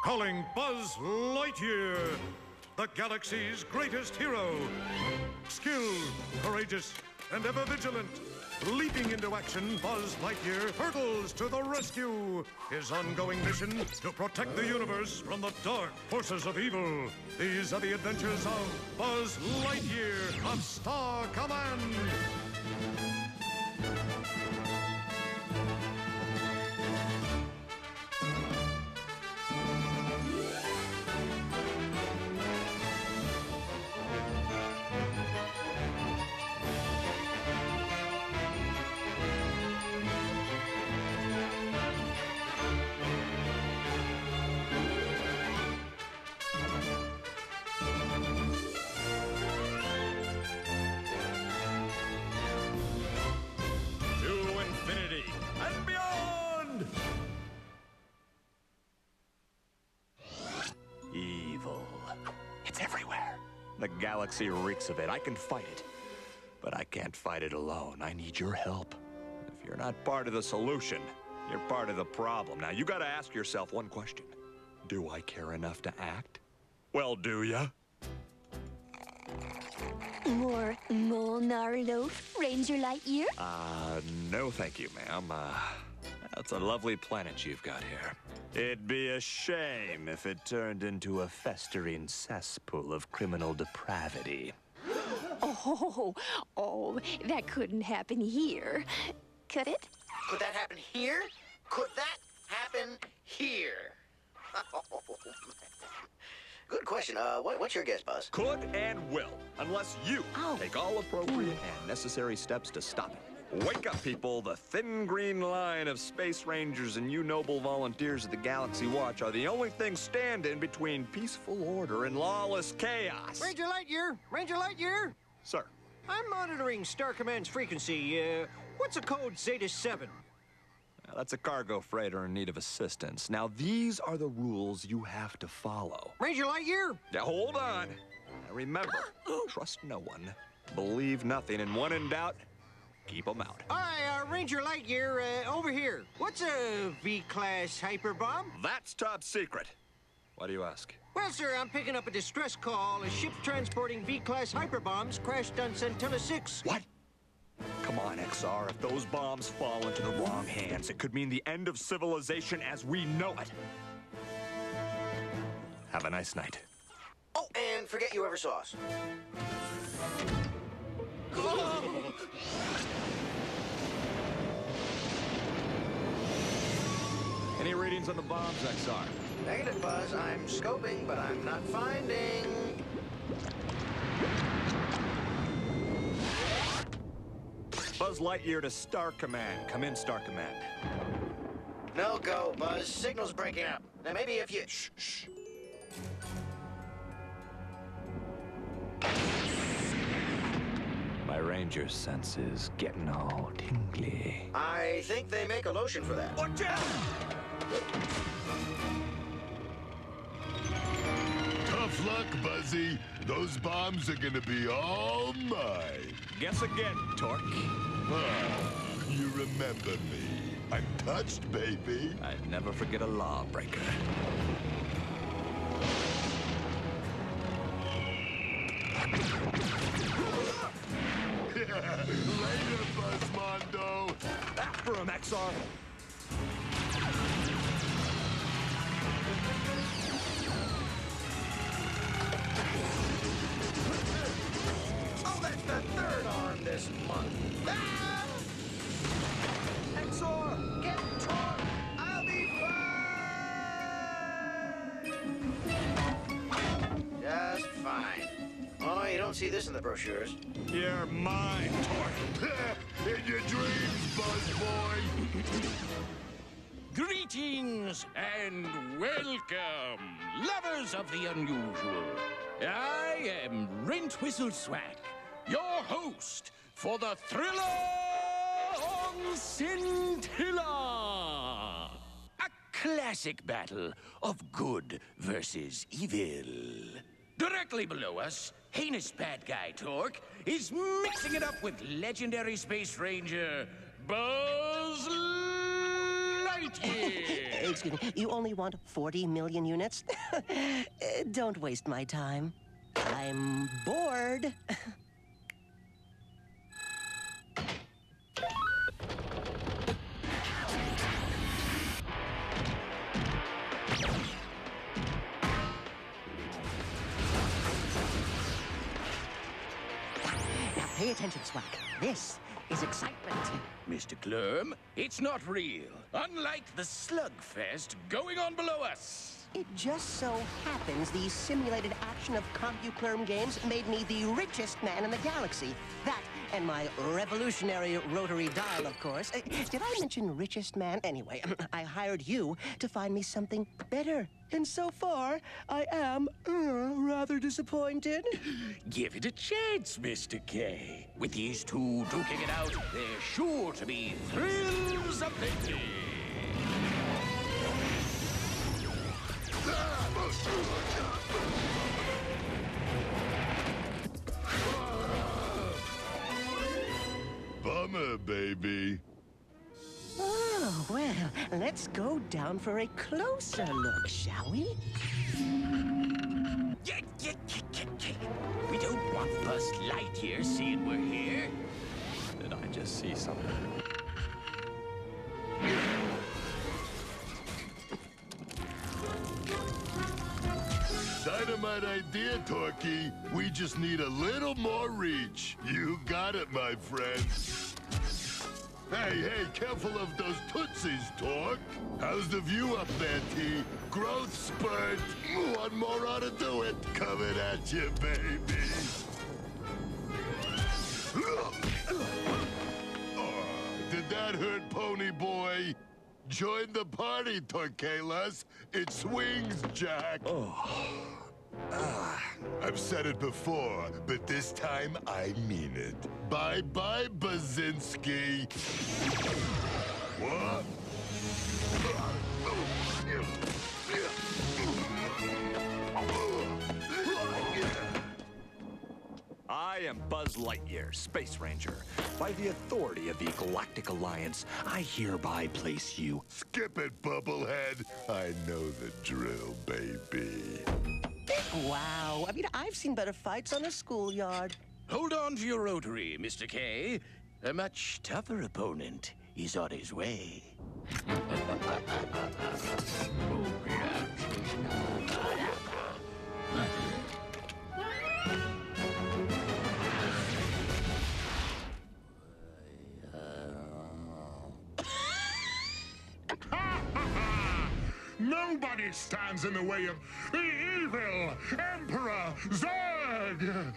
Calling Buzz Lightyear, the galaxy's greatest hero. Skilled, courageous, and ever vigilant. Leaping into action, Buzz Lightyear hurtles to the rescue. His ongoing mission to protect the universe from the dark forces of evil. These are the adventures of Buzz Lightyear of Star Command. And beyond! Evil. It's everywhere. The galaxy reeks of it. I can fight it. But I can't fight it alone. I need your help. If you're not part of the solution, you're part of the problem. Now, you gotta ask yourself one question. Do I care enough to act? Well, do ya? More Molnar-Loaf, Ranger Lightyear? No thank you, ma'am. That's a lovely planet you've got here. It'd be a shame if it turned into a festering cesspool of criminal depravity. Oh, that couldn't happen here. Could it? Could that happen here? Could that happen here? Good question. What's your guess, Buzz? Could and will, unless you take all appropriate and necessary steps to stop it. Wake up, people. The thin green line of space rangers and you noble volunteers of the Galaxy Watch are the only thing standing between peaceful order and lawless chaos. Ranger Lightyear! Ranger Lightyear! Sir. I'm monitoring Star Command's frequency. What's a code Zeta-7? That's a cargo freighter in need of assistance. Now, these are the rules you have to follow. Ranger Lightyear! Now, hold on. Now, remember, trust no one, believe nothing, and when in doubt, keep them out. Hi, Ranger Lightyear, over here. What's a V-class hyperbomb? That's top secret. Why do you ask? Well, sir, I'm picking up a distress call. A ship transporting V-class hyperbombs crashed on Centella 6. What? Come on, XR. If those bombs fall into the wrong hands, it could mean the end of civilization as we know it. Have a nice night. Oh, and forget you ever saw us. Any readings on the bombs, XR? Negative, Buzz. I'm scoping, but I'm not finding. Buzz Lightyear to Star Command. Come in, Star Command. No go, Buzz. Signal's breaking up. Now, maybe if you... Shh. My ranger sense is getting all tingly. I think they make a lotion for that. Watch out! Tough luck, Buzzy. Those bombs are gonna be all mine. Guess again, Torque. Ah, you remember me. I'm touched, baby. I'd never forget a lawbreaker. Later, Buzzmondo. After him, XR. Oh, that's the third arm this month. Ah! XR! Get torn! I'll be fine! Just fine. Oh, you don't see this in the brochures. You're mine, Torque. In your dreams, Buzz Boy. Greetings and welcome, lovers of the unusual. I am Rent Whistleswack, your host for the thriller on Scintilla. A classic battle of good versus evil. Directly below us, heinous bad guy Torque is mixing it up with legendary space ranger Buzz Lightyear. excuse me, you only want 40 million units? Don't waste my time. I'm bored. Now pay attention, Swack. This is excitement. Mr. Clorm, it's not real. Unlike the slugfest going on below us. It just so happens these simulated action of CompuClurm games made me the richest man in the galaxy. That and my revolutionary rotary dial, of course. Did I mention richest man? Anyway, I hired you to find me something better. And so far, I am rather disappointed. Give it a chance, Mr. K. With these two duking it out, there's sure to be thrills aplenty. Bummer, baby. Oh, well, let's go down for a closer look, shall we? We don't want Buzz Lightyear seeing we're here. Did I just see something? Dynamite idea, Torky. We just need a little more reach. You got it, my friend. Hey, careful of those tootsies, Torque. How's the view up there, T? Growth spurt. One more ought to do it. Coming at you, baby. Oh, did that hurt, Pony Boy? Join the party, Torquelas. It swings, Jack. I've said it before, but this time I mean it. Bye-bye, Bazinski. What? I am Buzz Lightyear, Space Ranger. By the authority of the Galactic Alliance, I hereby place you. Skip it, Bubblehead. I know the drill, baby. Wow, I mean, I've seen better fights on a schoolyard. Hold on to your rotary, Mr. K. A much tougher opponent is on his way. Nobody stands in the way of the evil Emperor Zurg!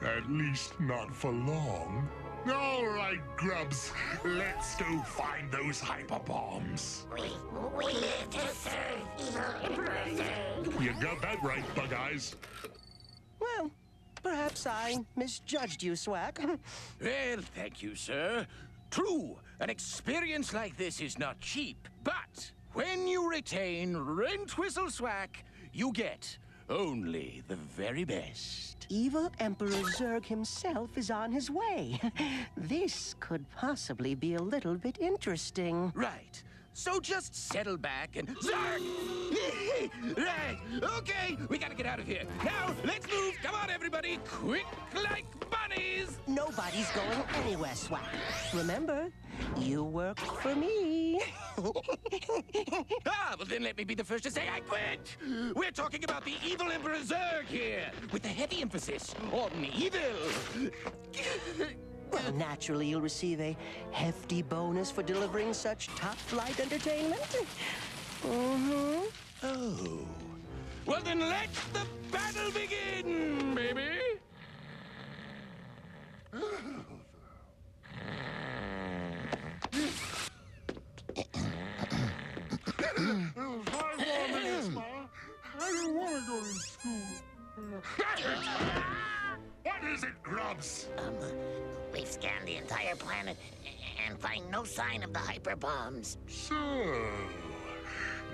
At least not for long. All right, Grubs, let's go find those hyper bombs. We live to serve evil Emperor Zurg. You got that right, Bug Eyes. Well, perhaps I misjudged you, Swack. Well, thank you, sir. True, an experience like this is not cheap, but when you retain Rentwhistle Swack, you get only the very best. Evil Emperor Zurg himself is on his way. This could possibly be a little bit interesting. Right. So just settle back and... Zurg! Right. Okay, we gotta get out of here. Now, let's move. Come on, everybody. Quick like bunnies. Nobody's going anywhere, Swack. Remember, you work for me. Well then let me be the first to say I quit. We're talking about the evil Emperor Zurg here, with a heavy emphasis on evil. Well, naturally, you'll receive a hefty bonus for delivering such top-flight entertainment. Mm-hmm. Oh. Well, then let the battle begin, baby. I don't want to go to school. What is it, Grubs? We've scanned the entire planet and find no sign of the hyper bombs. So,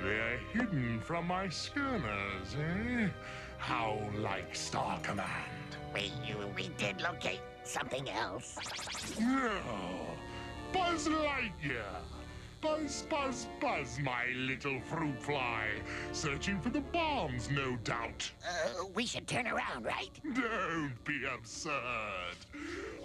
they're hidden from my scanners, eh? How like Star Command. We did locate something else. No, Buzz Lightyear. Buzz, buzz, buzz, my little fruit fly. Searching for the bombs, no doubt. We should turn around, right? Don't be absurd.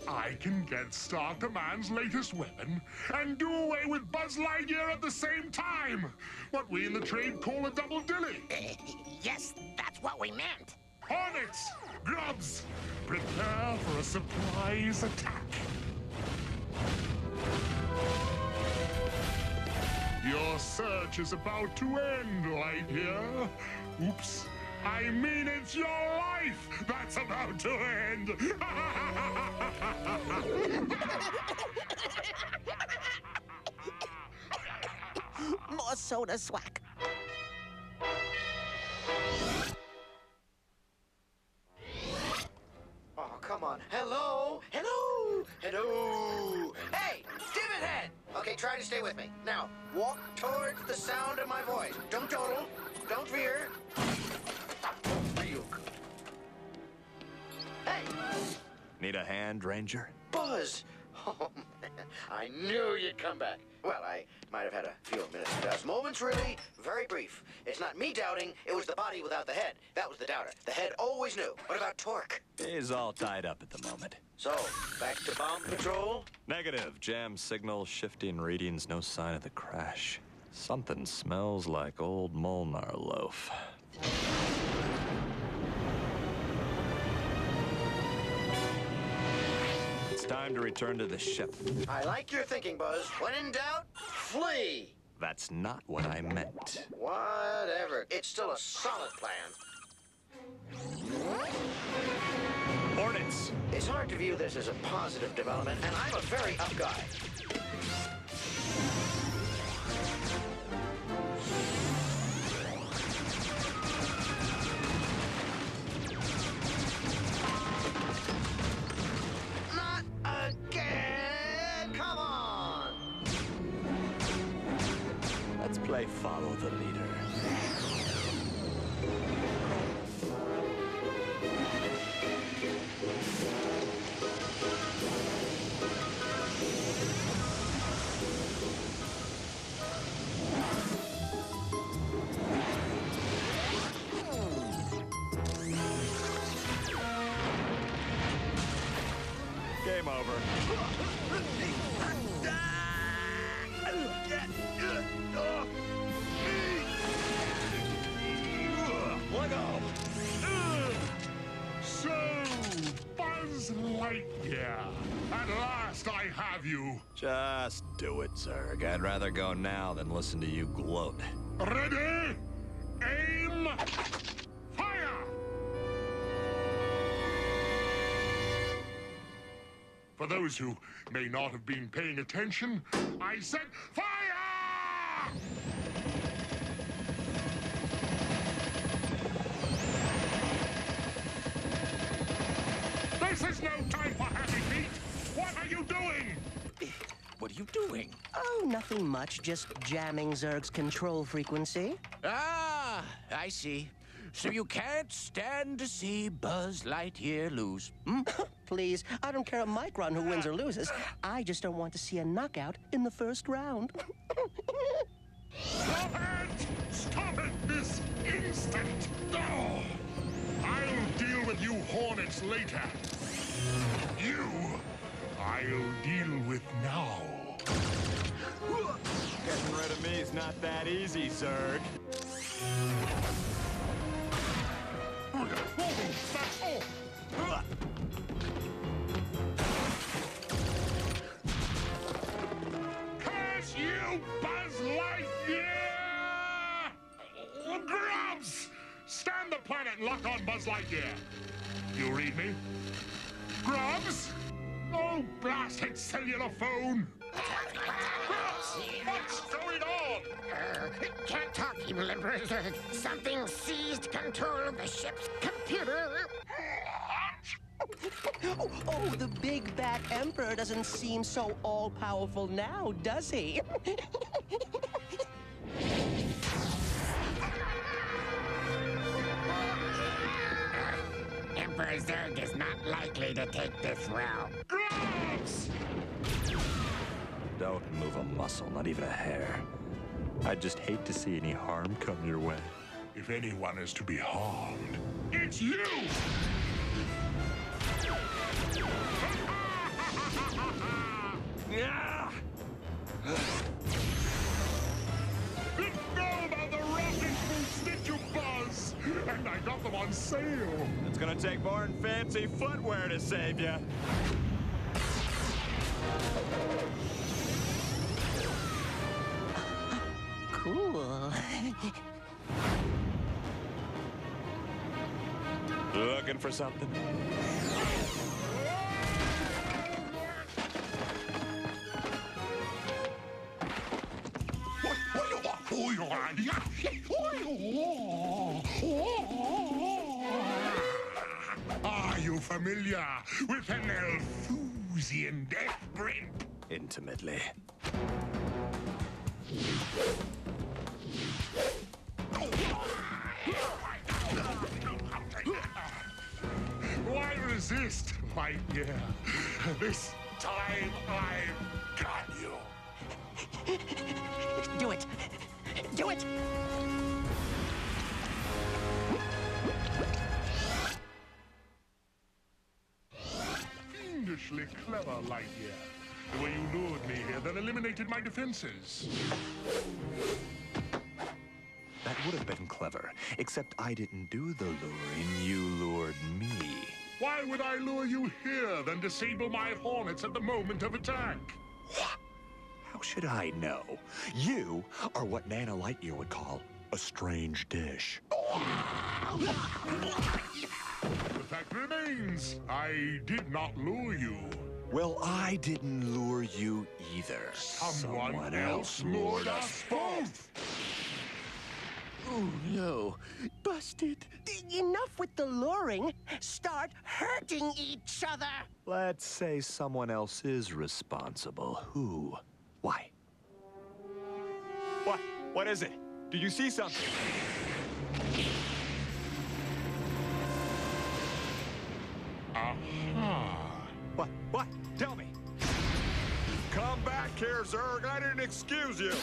I can get Star Command's latest weapon and do away with Buzz Lightyear at the same time. What we in the trade call a double dilly. Yes, that's what we meant. Hornets! Grubs! Prepare for a surprise attack. Your search is about to end, Lightyear. Oops. I mean, it's your life that's about to end. More soda swack. Oh, come on. Hello? Hello? Hello? Hey, Divot Head! Okay, try to stay with me. Now, walk towards the sound of my voice. Don't total. Don't veer. Real good. Hey! Need a hand, Ranger? Buzz! Oh, man. I knew you'd come back. Well, I might have had a few minutes to doubt. Moments, really. Very brief. It's not me doubting. It was the body without the head. That was the doubter. The head always knew. What about Torque? He's all tied up at the moment. So, back to bomb control? Negative. Jam signal, shifting readings, no sign of the crash. Something smells like old Molnar loaf. It's time to return to the ship. I like your thinking, Buzz. When in doubt, flee! That's not what I meant. Whatever. It's still a solid plan. Hornets! It's hard to view this as a positive development, and I'm a very up guy. Not again! Come on! Let's play follow the leader. Game over. Let go! So, Buzz Lightyear, at last I have you. Just do it, Zurg. I'd rather go now than listen to you gloat. Ready? Aim! Fire! For those who may not have been paying attention, I said fire! This is no time for happy feet! What are you doing? What are you doing? Oh, nothing much. Just jamming Zurg's control frequency. Ah, I see. So you can't stand to see Buzz Lightyear lose, hmm? Please, I don't care a micron who wins or loses. I just don't want to see a knockout in the first round. Stop it! Stop it this instant! Oh, I'll deal with you Hornets later. You, I'll deal with now. Getting rid of me is not that easy, Zurg. Curse you, Buzz Lightyear! Grubs! Stand the planet and lock on Buzz Lightyear. You read me? Grubs? Oh, blast it, cellular phone! Grubs! What's going on? Can't talk, evil Emperor. Something seized control of the ship's computer. Oh, the big bad Emperor doesn't seem so all-powerful now, does he? Emperor Zurg is not likely to take this route. Grubs! Don't move a muscle, not even a hair. I'd just hate to see any harm come your way. If anyone is to be harmed, it's you! Yeah! Didn't know about the rocket boots, did you, Buzz? And I got them on sale. It's gonna take more than fancy footwear to save you. Cool. Looking for something? Are you familiar with an Elfusian death print? Intimately. Why resist, Lightyear? This time I've got you. Do it. Do it. Fiendishly clever, Lightyear. The way you lured me here, then eliminated my defenses. That would have been clever, except I didn't do the luring, you lured me. Why would I lure you here, then disable my Hornets at the moment of attack? How should I know? You are what Nana Lightyear would call a strange dish. The fact remains, I did not lure you. Well, I didn't lure you either. Someone else lured us both. Oh, no. Busted. Enough with the luring. Start hurting each other. Let's say someone else is responsible. Who? Why? What? What is it? Did you see something? Aha. What? What? Tell me. Come back here, Zurg. I didn't excuse you.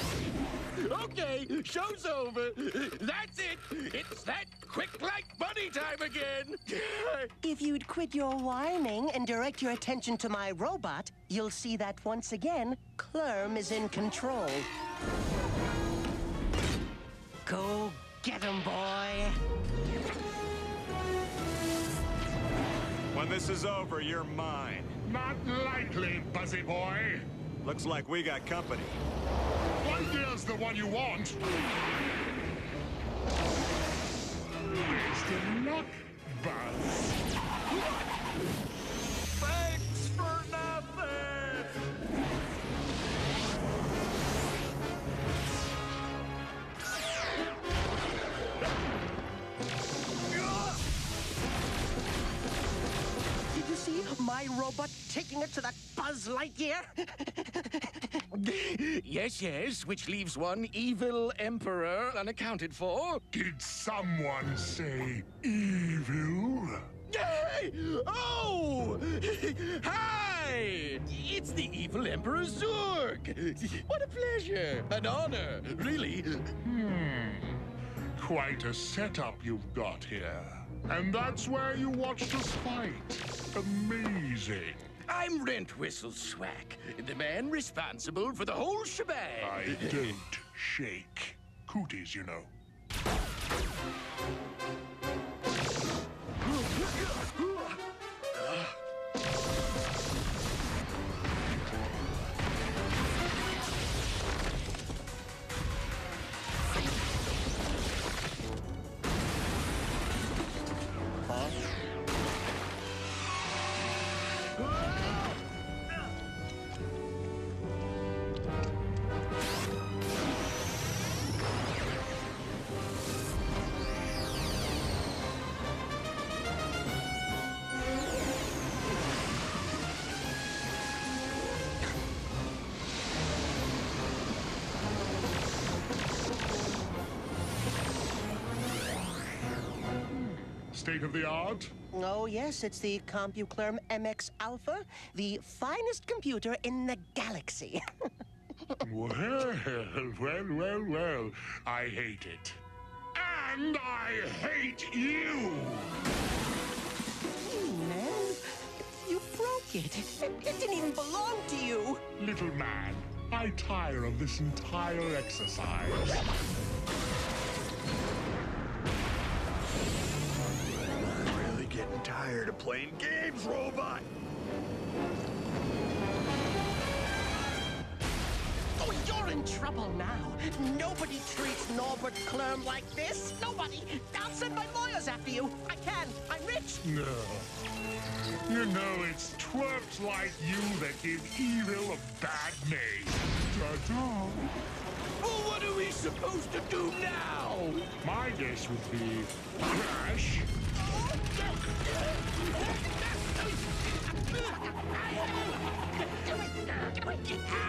Okay, show's over. That's it. It's that quick like bunny time again. If you'd quit your whining and direct your attention to my robot, you'll see that once again, Clorm is in control. Go get him, boy. When this is over, you're mine. Not likely, Buzzy boy. Looks like we got company. Lightyear's the one you want. Best of luck, Buzz. Thanks for nothing! Did you see my robot taking it to that Buzz Lightyear? Yes, yes, which leaves one evil emperor unaccounted for. Did someone say evil? Hey! Oh! Hi! It's the evil Emperor Zurg! What a pleasure! An honor, really. Quite a setup you've got here. And that's where you watched us fight. Amazing. I'm Rent Whistle Swack, the man responsible for the whole shebang. I don't shake cooties, you know. State of the art? Oh, yes, it's the CompuClerm MX Alpha, the finest computer in the galaxy. Well. I hate it. And I hate you! Man, you broke it. It didn't even belong to you. Little man, I tire of this entire exercise. I'm really getting tired of playing games, robot. Oh, you're in trouble now. Nobody treats Norbert Klurm like this. Nobody. I'll send my lawyers after you. I can. I'm rich. No. You know, it's twerps like you that give evil a bad name. Ta-ta. Well, what are we supposed to do now? My guess would be crash.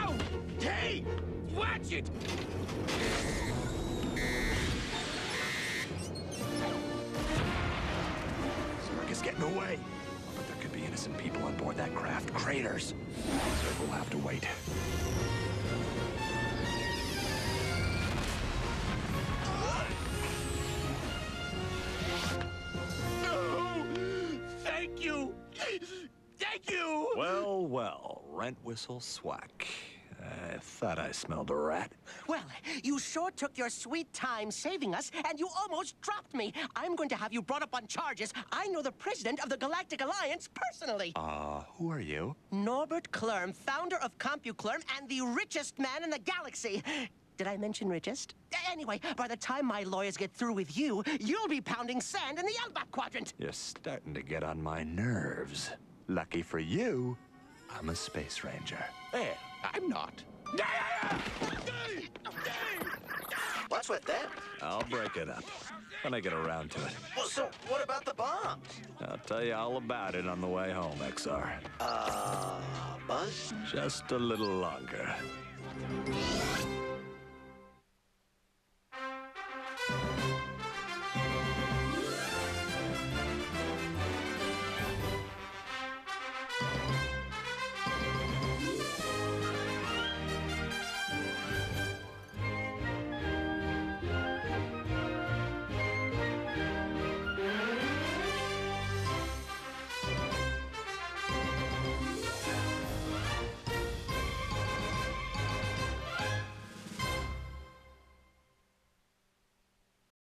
Ow! Hey! Watch it! Circus getting away. But there could be innocent people on board that craft. Traitors. So we'll have to wait. No! Thank you! Thank you! Well, rent whistle swack. I thought I smelled a rat. Well, you sure took your sweet time saving us, and you almost dropped me. I'm going to have you brought up on charges. I know the president of the Galactic Alliance personally. Who are you? Norbert Klurm, founder of CompuClurm and the richest man in the galaxy. Did I mention richest? Anyway, by the time my lawyers get through with you, you'll be pounding sand in the Elbap Quadrant. You're starting to get on my nerves. Lucky for you, I'm a space ranger. Well, I'm not. What's with that? I'll break it up when I get around to it. Well, so what about the bombs? I'll tell you all about it on the way home, XR. Buzz? Just a little longer.